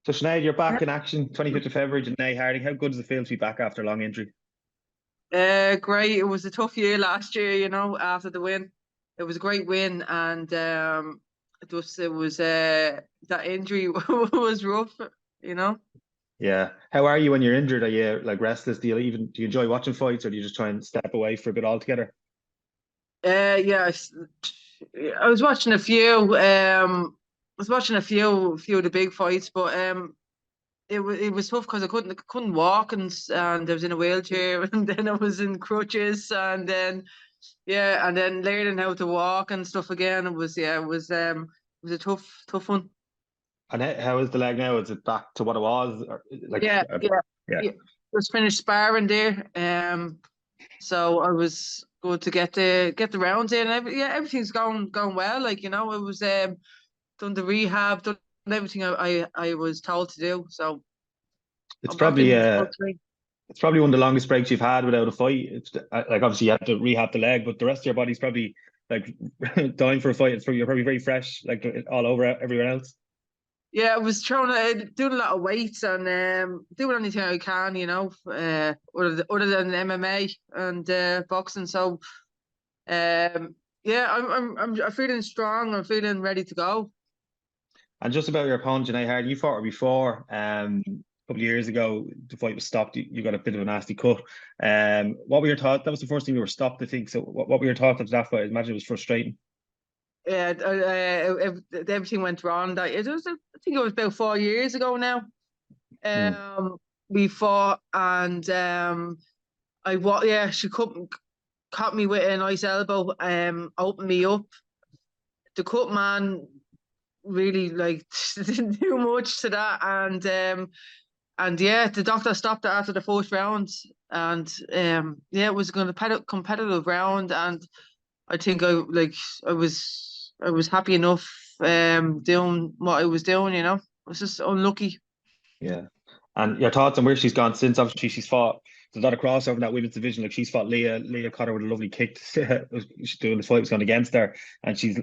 So Sinead, you're back in action, 25th of February, Janay Harding. How good does it feel to be back after a long injury? Great. It was a tough year last year, after the win. It was a great win, and it was that injury was rough, you know. Yeah. How are you when you're injured? Are you like restless? Do you enjoy watching fights, or do you just try and step away for a bit altogether? Yeah, I was watching a few. I was watching a few of the big fights, but it was tough because I couldn't walk, and I was in a wheelchair, and then I was in crutches, and then yeah, and then learning how to walk and stuff again. It was a tough one. And how is the leg now? Is it back to what it was? Yeah, yeah, Yeah. yeah. Just finished sparring there. So I was good to get the rounds in. Yeah, everything's going well. It was done the rehab, done everything I was told to do. So It's I'm back probably in uh full swing. it's probably one of the longest breaks you've had without a fight. It's like obviously you have to rehab the leg, but the rest of your body's probably like dying for a fight. You're probably very fresh, like all over everywhere else. Yeah, I was doing a lot of weights and doing anything I can, other than MMA and boxing. So yeah, I'm feeling strong. I'm feeling ready to go. And just about your opponent, Janay Harding, you fought her before. A couple of years ago, the fight was stopped. You got a bit of a nasty cut. What were your thoughts? That was the first time you were stopped, I think. So, what were your thoughts after that fight? I imagine it was frustrating. Yeah, everything went wrong. I think it was about 4 years ago now. Mm. Um, we fought, and yeah, she caught me with a nice elbow, opened me up. The cut man really like didn't do much to that, and yeah, the doctor stopped it after the first round, and yeah, it was going to competitive round, and I think I was happy enough doing what I was doing. I was just unlucky. Yeah. And your thoughts on where she's gone since? Obviously, she's fought. There's a lot of crossover in that women's division. Like she's fought Leah caught her with a lovely kick. She's doing the fight was going against her, and she's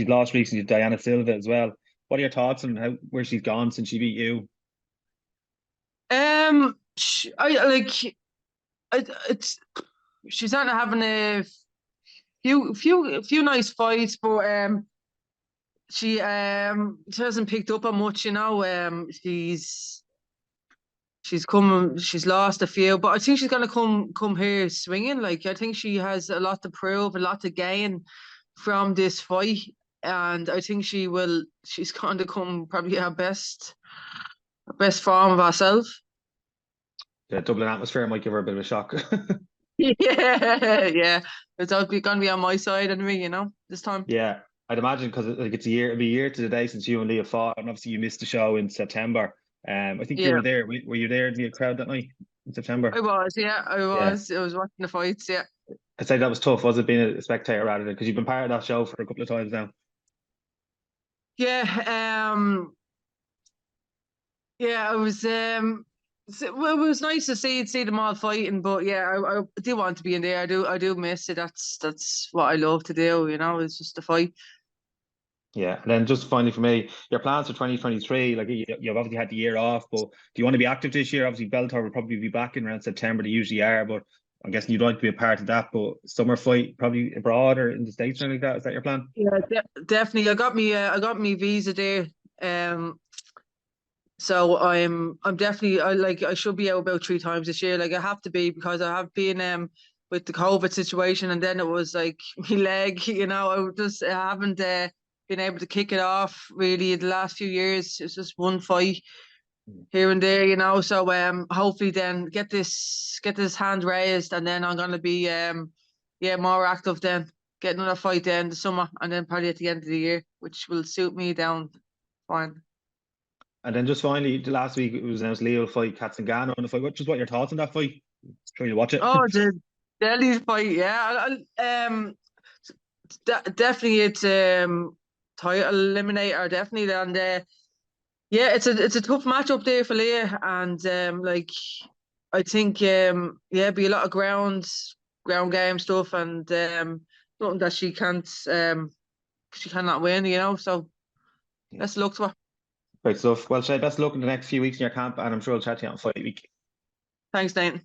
lost recently to Diana Silva as well. What are your thoughts on how where she's gone since she beat you? I like it's she's not having a few nice fights, but she hasn't picked up on much. She's lost a few, but I think she's gonna come here swinging. Like I think she has a lot to prove, a lot to gain from this fight, and I think she will. She's going to come probably her best form of herself. The Dublin atmosphere might give her a bit of a shock. Yeah, yeah. It's all gonna be on my side anyway, this time. Yeah, I'd imagine because like it's it'll be a year to the day since you and Leah fought, and obviously you missed the show in September. I think you Yeah, were there. Were you there in the crowd that night in September? I was. Yeah, I Yeah, was. I was watching the fights. Yeah. I'd say that was tough. Was it being a spectator rather than because you've been part of that show for a couple of times now? Yeah. Yeah, I was. Well, it was nice to see them all fighting, but yeah, I do want to be in there. I do miss it. That's what I love to do. It's just a fight. Yeah, and then just finally for me, your plans for 2023, like you've obviously had the year off, but do you want to be active this year? Obviously, Bellator will probably be back in around September. They usually are, but I'm guessing you'd like to be a part of that. But summer fight probably abroad or in the States or anything like that. Is that your plan? Yeah, definitely. I got me visa there. Um, so I'm definitely I should be out about 3 times this year. Like I have to be because I have been with the COVID situation, and then it was like my leg. I haven't been able to kick it off really in the last few years. It's just one fight here and there. So hopefully then get this hand raised, and then I'm gonna be yeah, more active then. Get another fight then in the summer, and then probably at the end of the year, which will suit me down fine. And then just finally, the last week it was announced Leo will fight Katzengano in the fight. What your thoughts on that fight? Sure you'll watch it. Oh, the Delhi fight, yeah. Definitely it's title eliminator, definitely, and yeah, it's a tough match up there for Leah, and I think yeah, be a lot of ground game stuff, and nothing that she cannot win. So Yeah. let's look to her. Great stuff. Well, Sinead, best of luck in the next few weeks in your camp, and I'm sure I'll chat to you on fight week. Thanks, Nathan.